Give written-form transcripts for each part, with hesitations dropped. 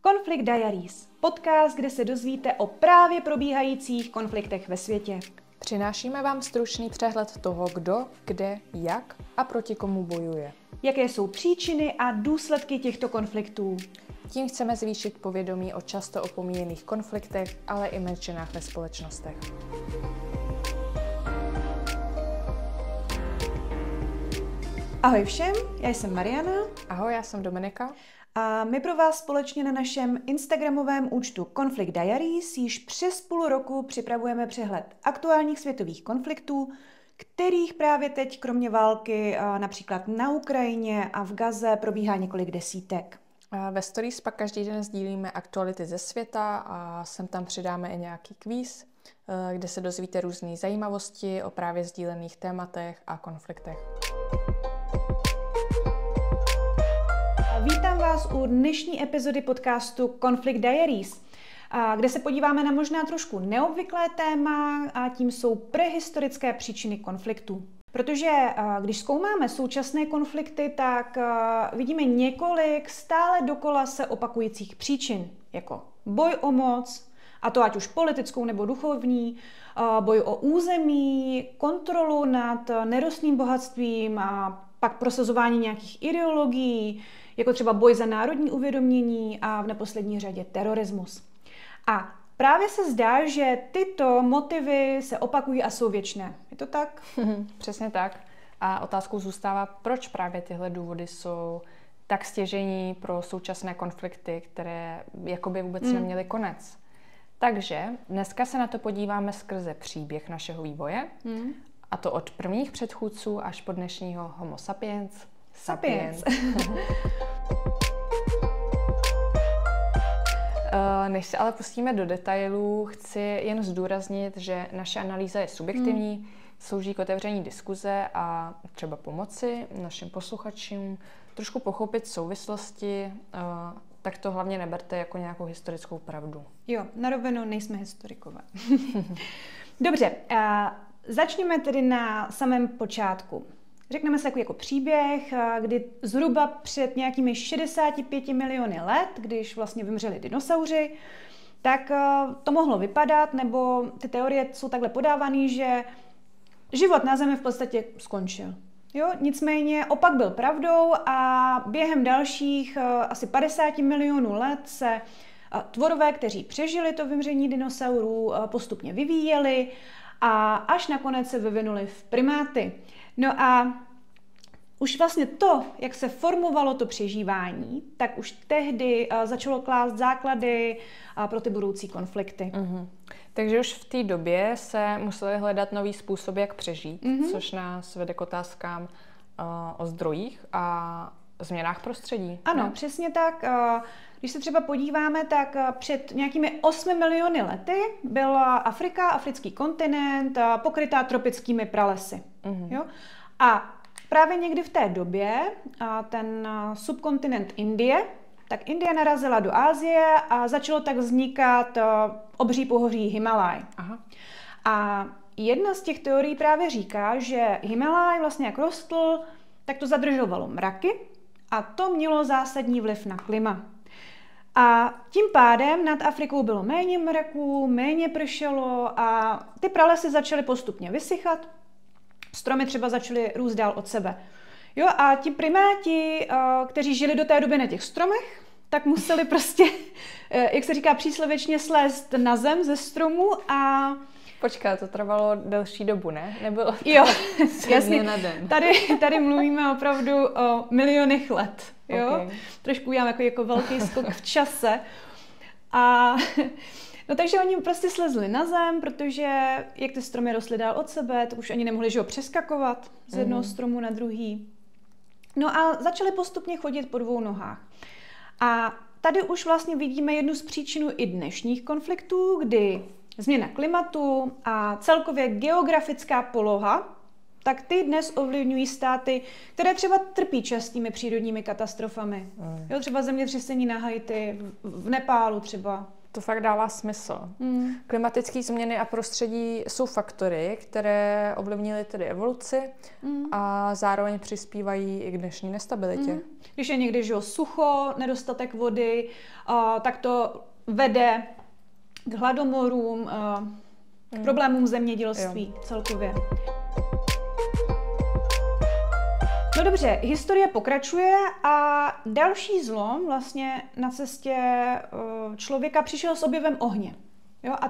Conflict Diaries, podcast, kde se dozvíte o právě probíhajících konfliktech ve světě. Přinášíme vám stručný přehled toho, kdo, kde, jak a proti komu bojuje. Jaké jsou příčiny a důsledky těchto konfliktů. Tím chceme zvýšit povědomí o často opomíjených konfliktech, ale i menšinách ve společnostech. Ahoj všem, já jsem Mariana. Ahoj, já jsem Dominika. A my pro vás společně na našem instagramovém účtu Conflict Diaries již přes půl roku připravujeme přehled aktuálních světových konfliktů, kterých právě teď kromě války například na Ukrajině a v Gaze probíhá několik desítek. A ve stories pak každý den sdílíme aktuality ze světa a sem tam přidáme i nějaký kvíz, kde se dozvíte různé zajímavosti o právě sdílených tématech a konfliktech. Vítám vás u dnešní epizody podcastu Conflict Diaries, kde se podíváme na možná trošku neobvyklé téma a tím jsou prehistorické příčiny konfliktů. Protože když zkoumáme současné konflikty, tak vidíme několik stále dokola se opakujících příčin, jako boj o moc, a to ať už politickou nebo duchovní, boj o území, kontrolu nad nerostným bohatstvím a pak prosazování nějakých ideologií, jako třeba boj za národní uvědomění a v neposlední řadě terorismus. A právě se zdá, že tyto motivy se opakují a jsou věčné. Je to tak? Přesně tak. A otázkou zůstává, proč právě tyhle důvody jsou tak stěžejní pro současné konflikty, které jakoby vůbec neměly konec. Takže dneska se na to podíváme skrze příběh našeho vývoje, a to od prvních předchůdců až po dnešního Homo sapiens. Sapiens. Než se ale pustíme do detailů, chci jen zdůraznit, že naše analýza je subjektivní, slouží k otevření diskuze a třeba pomoci našim posluchačům trošku pochopit souvislosti, tak to hlavně neberte jako nějakou historickou pravdu. Jo, na rovinu nejsme historikové. Dobře, začněme tedy na samém počátku. Řekneme se jako příběh, kdy zhruba před nějakými 65 miliony let, když vlastně vymřeli dinosauři, tak to mohlo vypadat, nebo ty teorie jsou takhle podávané, že život na Zemi v podstatě skončil. Jo? Nicméně opak byl pravdou a během dalších asi 50 milionů let se tvorové, kteří přežili to vymření dinosaurů, postupně vyvíjeli a až nakonec se vyvinuli v primáty. No a už vlastně to, jak se formovalo to přežívání, tak už tehdy začalo klást základy pro ty budoucí konflikty. Takže už v té době se museli hledat nový způsob, jak přežít, což nás vede k otázkám o zdrojích a změnách prostředí. Ano, přesně tak. Když se třeba podíváme, tak před nějakými 8 miliony lety byla Afrika, africký kontinent, pokrytá tropickými pralesy. Jo? A právě někdy v té době ten subkontinent Indie, tak Indie narazila do Asie a začalo tak vznikat obří pohoří Himalaj. A jedna z těch teorií právě říká, že Himalaj vlastně jak rostl, tak to zadržovalo mraky a to mělo zásadní vliv na klima. A tím pádem nad Afrikou bylo méně mraků, méně pršelo a ty pralesy začaly postupně vysychat. Stromy třeba začaly růst dál od sebe. Jo, a ti primáti, kteří žili do té doby na těch stromech, tak museli prostě, jak se říká příslověčně, slést na zem ze stromu a... Počkat, to trvalo delší dobu, ne? Nebylo to jo, jasně. na den. Tady mluvíme opravdu o milionech let. Jo? Okay. Trošku udělám jako velký skok v čase. A... No takže oni prostě slezli na zem, protože jak ty stromy rostly dál od sebe, tak už ani nemohli přeskakovat z jednoho stromu na druhý. No a začali postupně chodit po dvou nohách. A tady už vlastně vidíme jednu z příčin i dnešních konfliktů, kdy změna klimatu a celkově geografická poloha, tak ty dnes ovlivňují státy, které třeba trpí častými přírodními katastrofami. Jo, třeba zemětřesení na Haiti, v Nepálu třeba. To fakt dává smysl. Klimatické změny a prostředí jsou faktory, které ovlivnily tedy evoluci a zároveň přispívají i k dnešní nestabilitě. Když je někdy sucho, nedostatek vody, tak to vede k hladomorům, k problémům zemědělství celkově. No dobře, historie pokračuje a další zlom vlastně na cestě člověka přišel s objevem ohně. Jo? A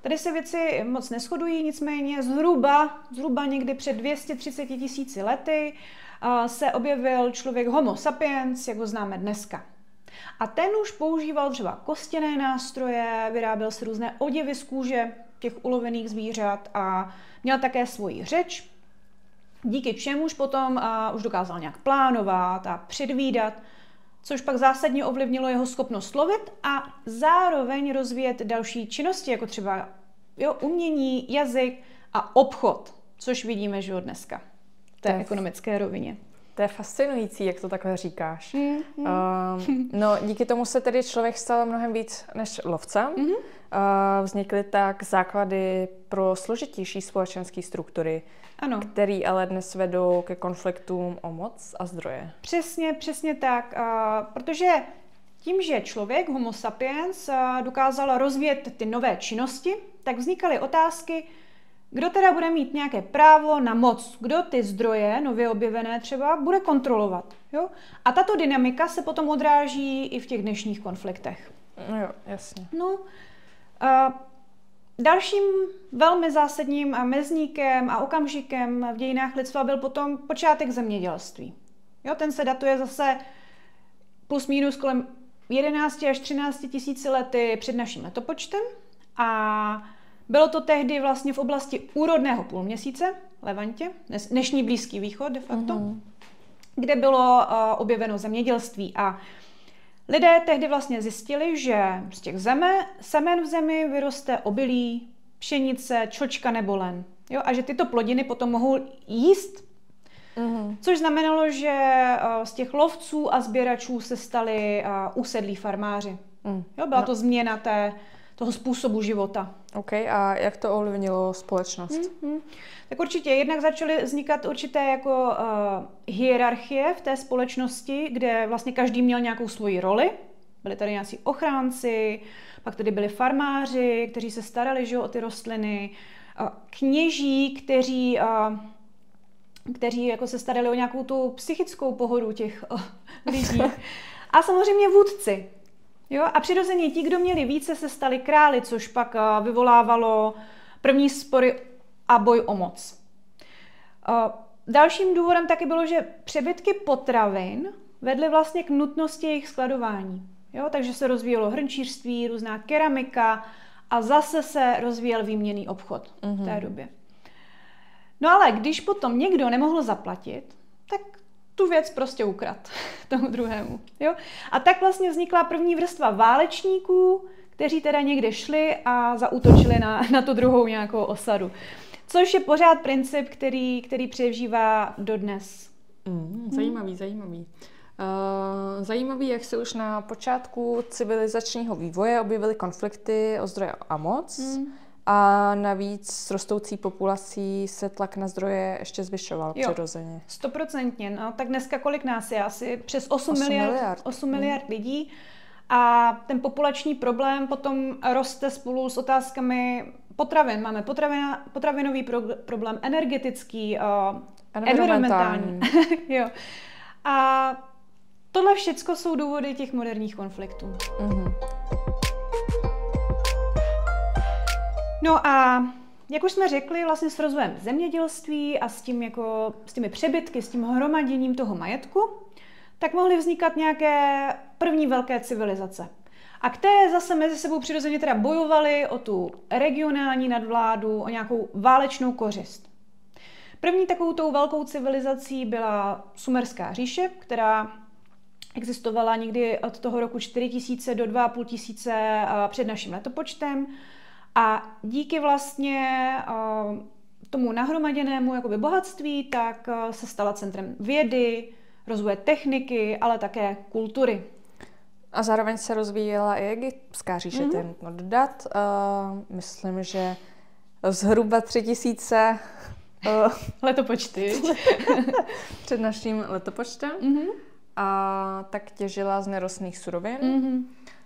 tady se věci moc neshodují, nicméně zhruba někdy před 230 000 lety se objevil člověk Homo sapiens, jak ho známe dneska. A ten už používal třeba kostěné nástroje, vyráběl si různé oděvy z kůže těch ulovených zvířat a měl také svoji řeč, díky čemuž potom už dokázal nějak plánovat a předvídat, což pak zásadně ovlivnilo jeho schopnost lovit a zároveň rozvíjet další činnosti, jako třeba umění, jazyk a obchod, což vidíme, že dneska v té ekonomické rovině. To je fascinující, jak to takhle říkáš. No, díky tomu se tedy člověk stal mnohem víc než lovcem. Vznikly tak základy pro složitější společenské struktury, které ale dnes vedou ke konfliktům o moc a zdroje. Přesně tak. Protože tím, že člověk, Homo sapiens, dokázal rozvíjet ty nové činnosti, tak vznikaly otázky, kdo teda bude mít nějaké právo na moc, kdo ty zdroje, nově objevené třeba, bude kontrolovat. Jo? A tato dynamika se potom odráží i v těch dnešních konfliktech. Jo, jasně. No, dalším velmi zásadním mezníkem a okamžikem v dějinách lidstva byl potom počátek zemědělství. Jo, ten se datuje zase plus minus kolem 11 až 13 000 lety před naším letopočtem a bylo to tehdy vlastně v oblasti úrodného půlměsíce, Levantě, dnešní Blízký východ de facto, kde bylo objeveno zemědělství. A lidé tehdy vlastně zjistili, že z těch semen v zemi vyroste obilí, pšenice, čočka nebo len. Jo? A že tyto plodiny potom mohou jíst. Což znamenalo, že z těch lovců a sběračů se stali usedlí farmáři. Jo? Byla to změna toho způsobu života. OK, a jak to ovlivnilo společnost? Tak určitě, jednak začaly vznikat určité jako hierarchie v té společnosti, kde vlastně každý měl nějakou svoji roli. Byli tady nějací ochránci, pak tady byli farmáři, kteří se starali o ty rostliny, kněží, kteří jako se starali o nějakou tu psychickou pohodu těch lidí. A samozřejmě vůdci. Jo? A přirozeně ti, kdo měli více, se stali králi, což pak vyvolávalo první spory a boj o moc. Dalším důvodem taky bylo, že přebytky potravin vedly vlastně k nutnosti jejich skladování. Jo? Takže se rozvíjelo hrnčířství, různá keramika a zase se rozvíjel výměnný obchod v té době. No ale když potom někdo nemohl zaplatit, tak tu věc prostě ukradl tomu druhému. Jo? A tak vlastně vznikla první vrstva válečníků, kteří teda někde šli a zaútočili na tu druhou nějakou osadu. Což je pořád princip, který přežívá dodnes. Zajímavý. Zajímavý, jak se už na počátku civilizačního vývoje objevily konflikty o zdroje a moc. A navíc s rostoucí populací se tlak na zdroje ještě zvyšoval přirozeně. 100%. No, tak dneska kolik nás je? Asi přes 8 miliard lidí. A ten populační problém potom roste spolu s otázkami potravin. Máme potravinový problém, energetický, environmentální. Jo. A tohle všecko jsou důvody těch moderních konfliktů. No a jak už jsme řekli, vlastně s rozvojem zemědělství a s těmi přebytky, s tím hromaděním toho majetku, tak mohly vznikat nějaké první velké civilizace. A které zase mezi sebou přirozeně teda bojovaly o tu regionální nadvládu, o nějakou válečnou kořist. První takovou tou velkou civilizací byla Sumerská říše, která existovala někdy od toho roku 4000 do 2500 před naším letopočtem. A díky vlastně tomu nahromaděnému jakoby bohatství, tak se stala centrem vědy, rozvoje techniky, ale také kultury. A zároveň se rozvíjela i egyptská říše, to je nutno dodat. Myslím, že zhruba 3000 letopočty před naším letopočtem. A tak těžila z nerostných surovin.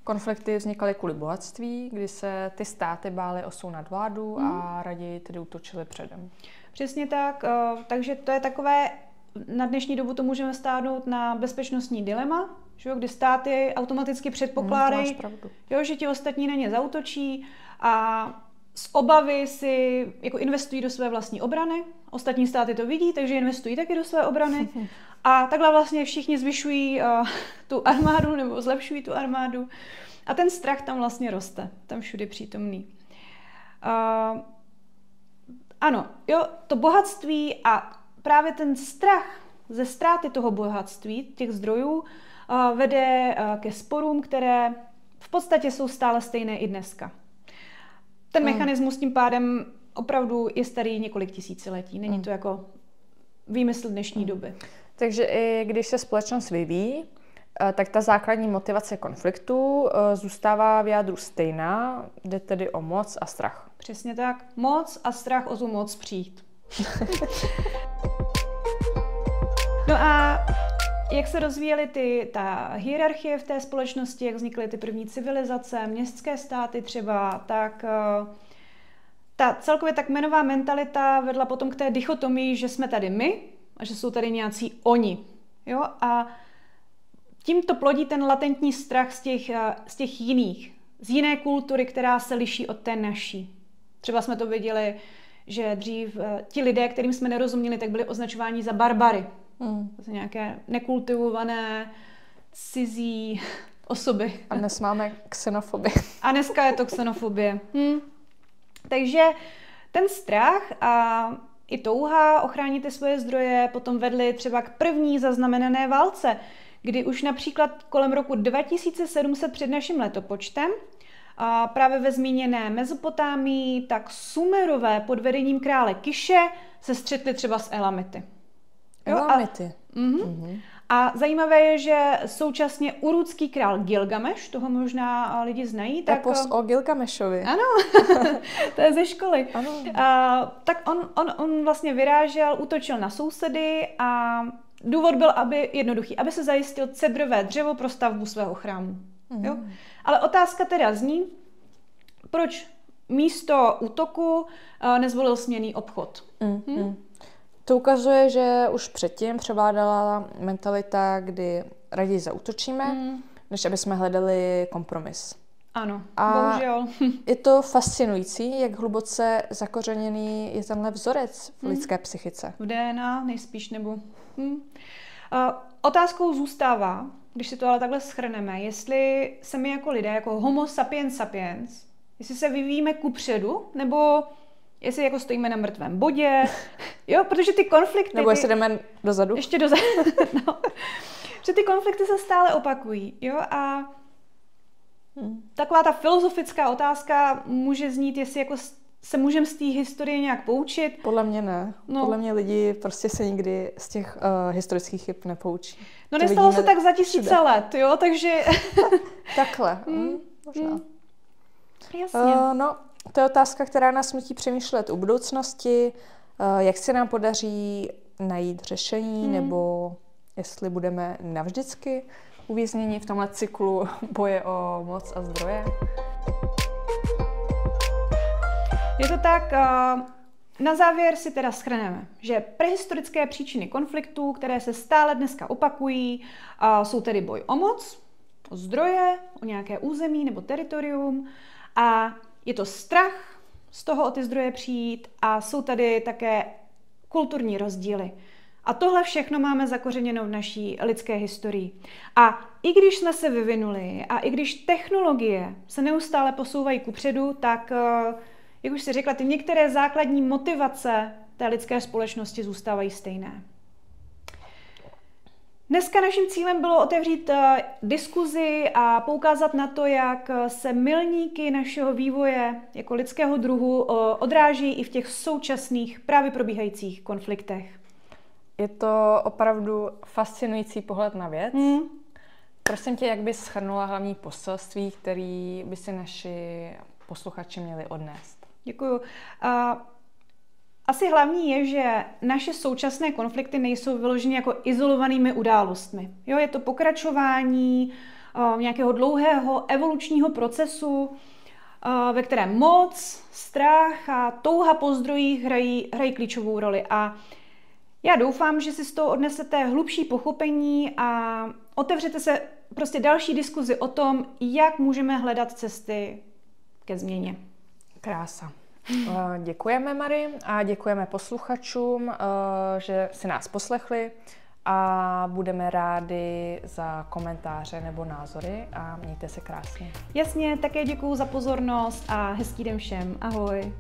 Konflikty vznikaly kvůli bohatství, kdy se ty státy bály o svou nadvládu a raději tedy útočily předem. Přesně tak, takže to je takové, na dnešní dobu to můžeme stáhnout na bezpečnostní dilema, že jo, kdy státy automaticky předpokládají, že ti ostatní na ně zaútočí a z obavy si jako investují do své vlastní obrany. Ostatní státy to vidí, takže investují taky do své obrany. A takhle vlastně všichni zvyšují tu armádu nebo zlepšují tu armádu. A ten strach tam vlastně roste, tam všude přítomný. Ano, jo, to bohatství a právě ten strach ze ztráty toho bohatství, těch zdrojů, vede ke sporům, které v podstatě jsou stále stejné i dneska. Ten mechanismus tím pádem opravdu je starý několik tisíciletí. Není to jako výmysl dnešní doby. Takže i když se společnost vyvíjí, tak ta základní motivace konfliktu zůstává v jádru stejná, jde tedy o moc a strach. Přesně tak. Moc a strach o tu moc přijít. No a jak se rozvíjely ta hierarchie v té společnosti, jak vznikly ty první civilizace, městské státy třeba, tak ta celkově ta kmenová mentalita vedla potom k té dichotomii, že jsme tady my a že jsou tady nějací oni. Jo? A tím to plodí ten latentní strach z těch jiných, z jiné kultury, která se liší od té naší. Třeba jsme to viděli, že dřív ti lidé, kterým jsme nerozuměli, tak byli označováni za barbary. To nějaké nekultivované, cizí osoby. A dnes máme xenofobii. A dneska je to xenofobie. Takže ten strach a i touha ochránit ty svoje zdroje potom vedly třeba k první zaznamenané válce, kdy už například kolem roku 2700 před naším letopočtem a právě ve zmíněné Mezopotámii, tak Sumerové pod vedením krále Kiše se střetli třeba s Elamity. Elamity. A zajímavé je, že současně urutský král Gilgameš, toho možná lidi znají. Tak Epos o Gilgamešovi. Ano, to je ze školy. Ano. Tak on vlastně vyrážel, útočil na sousedy a důvod byl jednoduchý, aby se zajistil cedrové dřevo pro stavbu svého chrámu. Jo? Ale otázka teda zní, proč místo útoku nezvolil směnný obchod? To ukazuje, že už předtím převládala mentalita, kdy raději zaútočíme, než aby jsme hledali kompromis. Ano, a bohužel. Je to fascinující, jak hluboce zakořeněný je tenhle vzorec v lidské psychice. V DNA nejspíš, nebo... Otázkou zůstává, když si to ale takhle shrneme, jestli se my jako lidé, jako homo sapiens sapiens, jestli se vyvíjíme kupředu, nebo jestli jako stojíme na mrtvém bodě, jo, protože ty konflikty... Nebo jestli jdeme dozadu. Ještě dozadu, no. Že ty konflikty se stále opakují, jo, a taková ta filozofická otázka může znít, jestli jako se můžeme z té historie nějak poučit. Podle mě ne. No. Podle mě lidi prostě se nikdy z těch historických chyb nepoučí. No nestalo se tak za 1000 let, jo, takže... Takhle, možná. Jasně. No, to je otázka, která nás nutí přemýšlet o budoucnosti, jak se nám podaří najít řešení, nebo jestli budeme navždycky uvězněni v tomhle cyklu boje o moc a zdroje. Je to tak, na závěr si teda shrneme, že prehistorické příčiny konfliktů, které se stále dneska opakují, jsou tedy boj o moc, o zdroje, o nějaké území nebo teritorium a je to strach z toho o ty zdroje přijít a jsou tady také kulturní rozdíly. A tohle všechno máme zakořeněno v naší lidské historii. A i když jsme se vyvinuli a i když technologie se neustále posouvají kupředu, tak, jak už si řekla, ty některé základní motivace té lidské společnosti zůstávají stejné. Dneska naším cílem bylo otevřít diskuzi a poukázat na to, jak se milníky našeho vývoje jako lidského druhu odráží i v těch současných právě probíhajících konfliktech. Je to opravdu fascinující pohled na věc. prosím tě, jak bys shrnula hlavní poselství, který by si naši posluchači měli odnést? Děkuju. Asi hlavní je, že naše současné konflikty nejsou vyloženy jako izolovanými událostmi. Jo, je to pokračování nějakého dlouhého evolučního procesu, ve kterém moc, strach a touha po zdrojích hrají klíčovou roli. A já doufám, že si z toho odnesete hlubší pochopení a otevřete se prostě další diskuzi o tom, jak můžeme hledat cesty ke změně. Krása. Děkujeme, Mary, a děkujeme posluchačům, že si nás poslechli, a budeme rádi za komentáře nebo názory a mějte se krásně. Jasně, také děkuju za pozornost a hezký den všem. Ahoj.